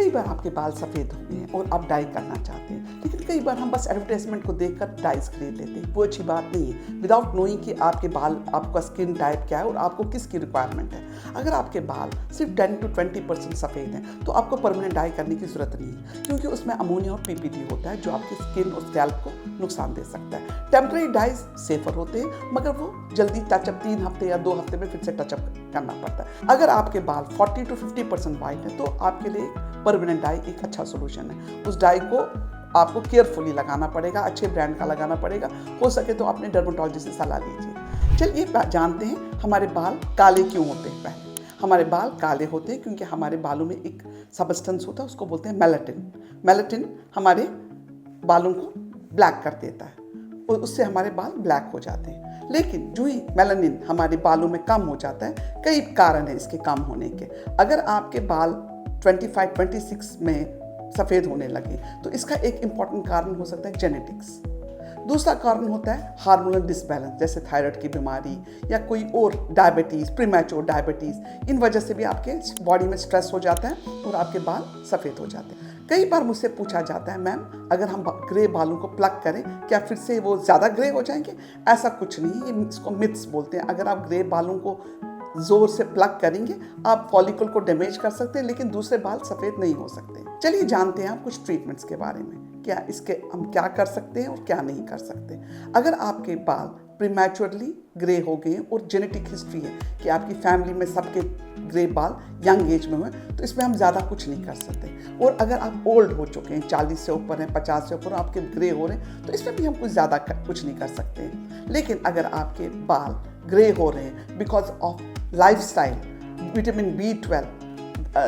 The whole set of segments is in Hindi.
कई बार आपके बाल सफ़ेद हो गए हैं और आप डाई करना चाहते हैं, लेकिन कई बार हम बस एडवर्टाइजमेंट को देखकर डाइज खरीद लेते हैं। वो अच्छी बात नहीं है, विदाउट नोइंग कि आपके बाल, आपका स्किन टाइप क्या है और आपको किसकी रिक्वायरमेंट है। अगर आपके बाल सिर्फ 10 to 20% सफ़ेद हैं तो आपको परमानेंट डाई करने की ज़रूरत नहीं है, क्योंकि उसमें अमोनिया और पीपीडी होता है जो आपकी स्किन और स्कैल्प को नुकसान दे सकता है। टेम्परेरी डाइज सेफर होते हैं, मगर वो जल्दी टचअप 3 हफ्ते या 2 हफ्ते में फिर से टचअप करना पड़ता है। अगर आपके बाल 40 to 50% वाइट है तो आपके लिए परमानेंट डाई एक अच्छा सोल्यूशन है। उस डाई को आपको केयरफुली लगाना पड़ेगा, अच्छे ब्रांड का लगाना पड़ेगा। हो सके तो अपने डर्मेटोलॉजिस्ट से सलाह लीजिए। चलिए जानते हैं हमारे बाल काले क्यों होते हैं। पहले हमारे बाल काले होते हैं क्योंकि हमारे बालों में एक सब्सटेंस होता है, उसको बोलते हैं मेलाटिन। मेलाटिन हमारे बालों को ब्लैक कर देता है और उससे हमारे बाल ब्लैक हो जाते हैं। लेकिन जो ही मेलानिन हमारे बालों में कम हो जाता है, कई कारण हैं इसके कम होने के। अगर आपके बाल 25-26 में सफ़ेद होने लगे तो इसका एक इम्पॉर्टेंट कारण हो सकता है जेनेटिक्स। दूसरा कारण होता है हार्मोनल डिसबैलेंस, जैसे थायराइड की बीमारी या कोई और डायबिटीज़, प्रीमैच्योर डायबिटीज़। इन वजह से भी आपके बॉडी में स्ट्रेस हो जाता है और आपके बाल सफ़ेद हो जाते हैं। कई बार मुझसे पूछा जाता है, मैम अगर हम ग्रे बालों को प्लग करें क्या फिर से वो ज़्यादा ग्रे हो जाएंगे? ऐसा कुछ नहीं, ये इसको मिथ्स बोलते हैं। अगर आप ग्रे बालों को ज़ोर से प्लग करेंगे आप फॉलिकल को डैमेज कर सकते हैं, लेकिन दूसरे बाल सफ़ेद नहीं हो सकते। चलिए जानते हैं हम कुछ ट्रीटमेंट्स के बारे में, क्या इसके हम क्या कर सकते हैं और क्या नहीं कर सकते। अगर आपके बाल प्रीमैच्योरली ग्रे हो गए और जेनेटिक हिस्ट्री है कि आपकी फैमिली में सबके ग्रे बाल यंग एज में हुए, तो इसमें हम ज़्यादा कुछ नहीं कर सकते। और अगर आप ओल्ड हो चुके हैं, 40 से ऊपर हैं, 50 से ऊपर आपके ग्रे हो रहे हैं, तो इसमें भी हम कुछ ज़्यादा कुछ नहीं कर सकते। लेकिन अगर आपके बाल ग्रे हो रहे हैं because of lifestyle, vitamin B12,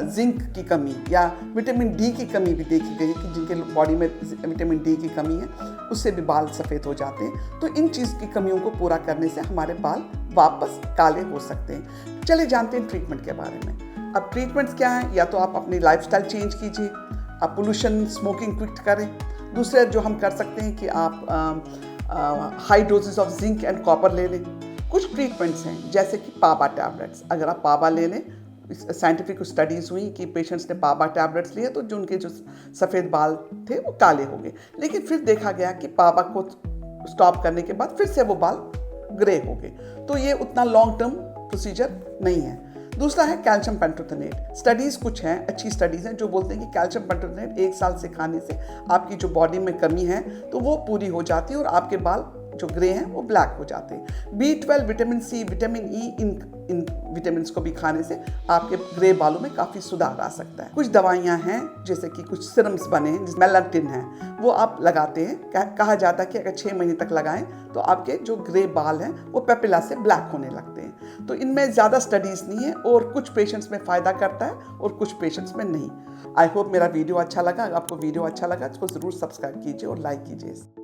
zinc की कमी या विटामिन डी की कमी भी देखी गई है कि जिनके बॉडी में विटामिन डी की कमी है उससे भी बाल सफ़ेद हो जाते हैं। तो इन चीज़ की कमियों को पूरा करने से हमारे बाल वापस काले हो सकते हैं। चलिए जानते हैं ट्रीटमेंट के बारे में। अब ट्रीटमेंट्स क्या हैं? या तो आप अपनी लाइफस्टाइल चेंज कीजिए, आप पोल्यूशन, स्मोकिंग क्विट करें। दूसरे जो हम कर सकते हैं कि आप high doses of zinc and copper ले लें। कुछ ट्रीटमेंट्स हैं जैसे कि पाबा टैबलेट्स। अगर आप पाबा ले लें, साइंटिफिक स्टडीज़ हुई कि पेशेंट्स ने पाबा टैबलेट्स लिए तो जो उनके जो सफ़ेद बाल थे वो काले हो गए। लेकिन फिर देखा गया कि पाबा को स्टॉप करने के बाद फिर से वो बाल ग्रे हो गए। तो ये उतना लॉन्ग टर्म प्रोसीजर नहीं है। दूसरा है कैल्शियम पेंटोथेनेट। स्टडीज़ कुछ हैं, अच्छी स्टडीज़ हैं जो बोलते हैं कि कैल्शियम पेंटोथेनेट 1 साल से खाने से आपकी जो बॉडी में कमी है तो वो पूरी हो जाती है और आपके बाल जो ग्रे हैं वो ब्लैक हो जाते हैं। B12, vitamin C, vitamin E, in vitamin को भी खाने से आपके ग्रे बालों में काफ़ी सुधार आ सकता है। कुछ दवाइयाँ हैं जैसे कि कुछ सिरम्स बने हैं जिसमें मेलाटिन है, वो आप लगाते हैं। कहा जाता है कि अगर 6 महीने तक लगाएं तो आपके जो ग्रे बाल हैं वो पेपिला से ब्लैक होने लगते हैं। तो इनमें ज़्यादा स्टडीज़ नहीं है और कुछ पेशेंट्स में फ़ायदा करता है और कुछ पेशेंट्स में नहीं। आई होप मेरा वीडियो अच्छा लगा। अगर आपको वीडियो अच्छा लगा तो ज़रूर सब्सक्राइब कीजिए और लाइक कीजिए।